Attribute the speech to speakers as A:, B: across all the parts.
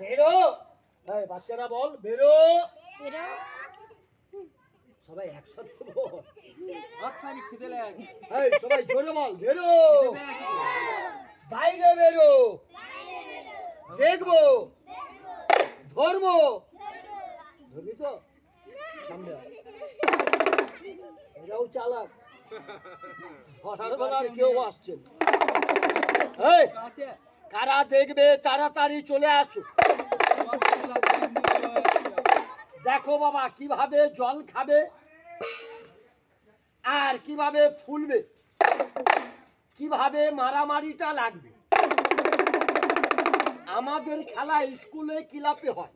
A: বেরো। এই বাচ্চারা বল বেরো।
B: বেরো।
A: সবাই একসাথে বল। হাতখানি খিদে লাগে। এই সবাই জোরে বল বেরো। বাইরে বেরো। দেখবো। ধরবো। ধরবি তো? সামনে আয়। এরাও চালাক। হঠাৎ আর কেউ আসছেন। এই কারা দেখবে তাড়াতাড়ি চলে আসো। দেখো বাবা কিভাবে জল খাবে আর কিভাবে ফুলবে, কিভাবে মারামারিটা লাগবে। আমাদের খেলা স্কুলে ক্লাবে হয়।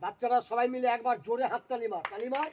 A: বাচ্চারা সবাই মিলে একবার জোরে হাততালি মার, তালি মার।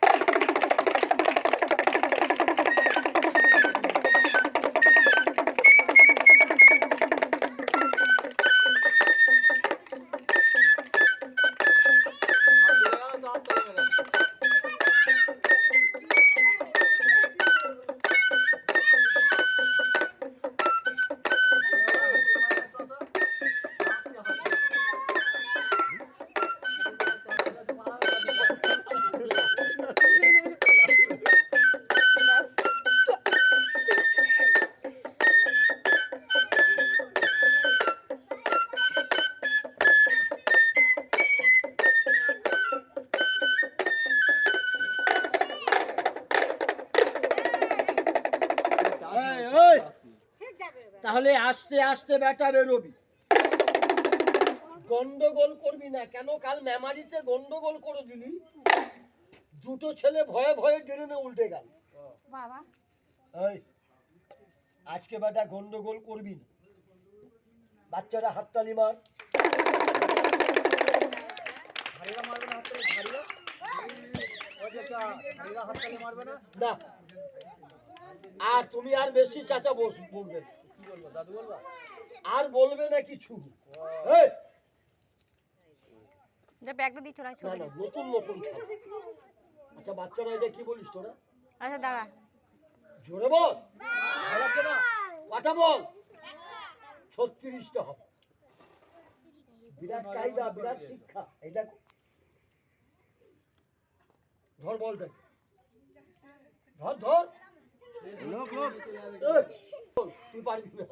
A: তাহলে আস্তে আস্তে বেটা বেরোবি, গন্ডগোল করবি না। কেন কাল মেমারিতে গন্ডগোল করে দিলি, দুটো ছেলে ভয়ে ভয়ে ট্রেনে উল্টে গেল।
B: বাবা
A: এই আজকে বেটা গন্ডগোল করবি না। বাচ্চারা হাততালি মার। না আর তুমি আর বেশি চাচা বলবে আর বলবে না কিছু। নতুন নতুন খেলা। আচ্ছা বাচ্চারা এটা কি বলিস তোরা?
B: আচ্ছা দাঁড়া,
A: জোরে বল। কটা বল? 36টা হবে। বিরাট কায়দা, বিরাট শিক্ষা। এই দেখো ধর বলটা, ধর ধর। তুই পারবি না।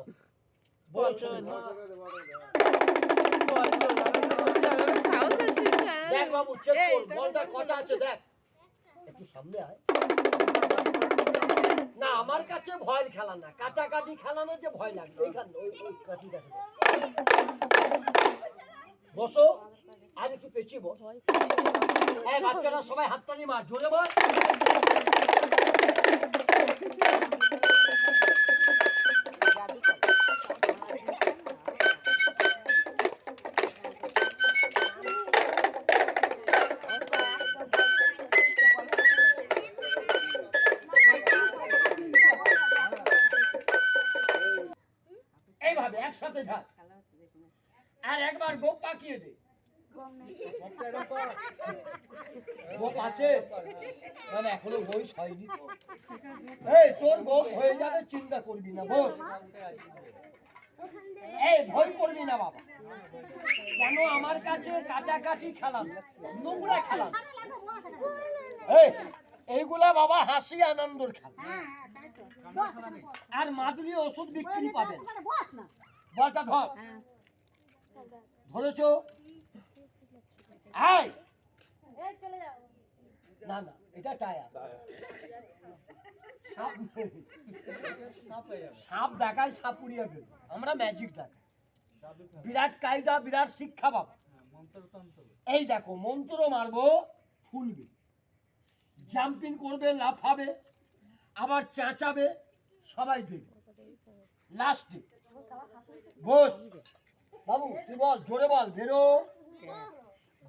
A: দেখ বাবু চেক কর বলটা কটা আছে দেখ। একটু সামনে আয়। না আমার কাছে ভয় খেলা না, কাটাকাটি খেলা না, যে ভয় লাগে ওইখানে ওই কাটি দেখো। বসো আর একটু পেছিয়ে বস। এই বাচ্চারা সবাই হাততালি মার, জোরে বল। এইভাবে একসাথে ঝাড় আর একবার গোপ পাকিয়ে দে। গোপ আছে মানে এখনো বয়স হয়নি তো। এই তোর গোপ হয়ে যাবে, চিন্তা করবি না। বস। এই ভয় করবি না বাবা। কেন আমার কাছে কাটাকাটি খেলাম, নোংরা খেলাম। এইগুলা বাবা হাসি আনন্দর খেলা। আর মাদুলি ওষুধ বিক্রি পাবেন। বলটা ধর। ধরেছো? আয়। না না এটা টায়ার। সাপ দেখায় সাপ উড়িয়ে গেল। আমরা ম্যাজিক দেখাই। বিরাট কায়দা, বিরাট শিক্ষা বাবা। এই দেখো মন্ত্র মারবো, ফুলবে, জাম্পিং করবে, লাফাবে, আবার চেঁচাবে, সবাই দেখবে। লাস্টে বস। বাবু তুই বল, জোরে বল। বেরো,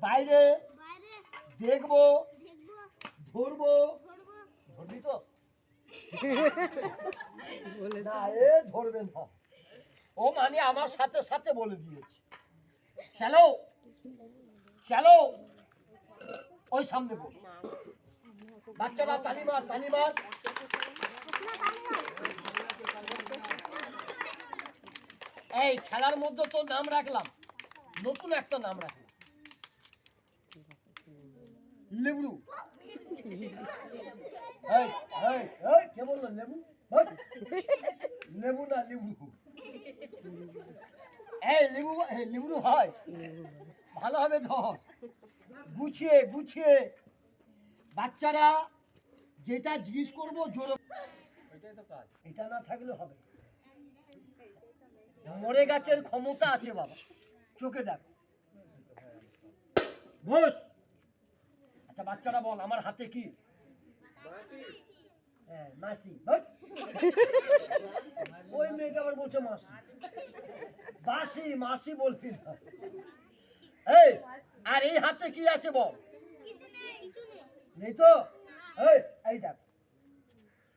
A: বাইরে, দেখবো, ধরবো। ধরবি তো? না এ ধরবে না। ও মানে আমার সাথে সাথে বলে দিয়েছে। চলো চলো ওই সামনে বস। বাচ্চারা তালি মার, তালি মার। এই খেলার মধ্যে তো নাম রাখলাম, নতুন একটা নাম রাখলাম, লেবু। এই এই এই কে বললো লেবু? ভাই, লেবু না লেবু। এই লেবু, এই লেবু হয় ভালো হবে ধর, গুছিয়ে গুছিয়ে। বাচ্চারা যেটা জিজ্ঞেস করবো জোরে, এটা না থাকলে হবে। মরে গাছের ক্ষমতা আছে বাবা, চোখে দেখ। বস। আচ্ছা বাচ্চারা বল, আমার হাতে কি? হ্যাঁ মাসি। বস। ওই মেয়েটা আবার বলছে মাসি, বাসি মাসি বলছি না। এই আর এই হাতে কি আছে বল? নেই তো। এই এই দেখ,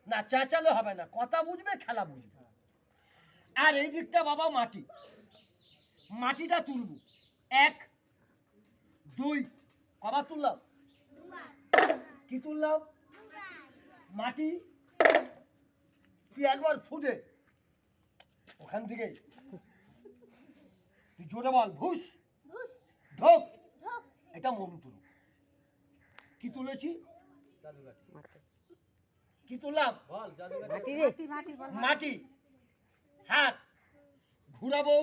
A: না চেঁচালে হবে না, কথা বুঝবে খেলা বুঝবে। আর এই দিকটা বাবা মাটি, মাটিটা তুলবো। 1 2 কবার তুললাম? কি তুললাম? মাটি। তুই একবার ফুটে ওখান থেকে তুই জোরে বল, ভুস ঢোক। এটা মন্ত্র। কি তুলেছি? কি তুললাম? মাটি। হাত ঘুরাবো,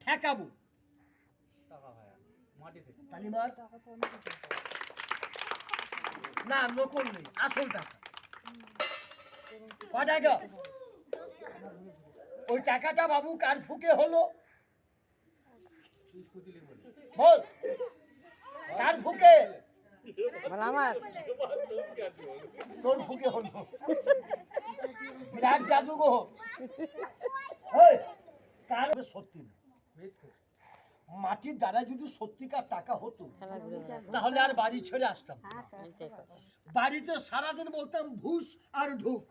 A: ঠেকাবো। তালিমার না, নকল নেই, আসল টাকা। ক টাকা? ওই টাকাটা বাবু কার ফুকে হলো বল? কার ফুকে? তোর ফুকে হলো। বিরাট জাদুঘর। কার? সত্যি না, মাটির দ্বারা যদি সত্যিকার টাকা হতো তাহলে আর বাড়ি ছেড়ে আসতাম। বাড়িতে সারাদিন বলতাম ভুস আর ঢুক।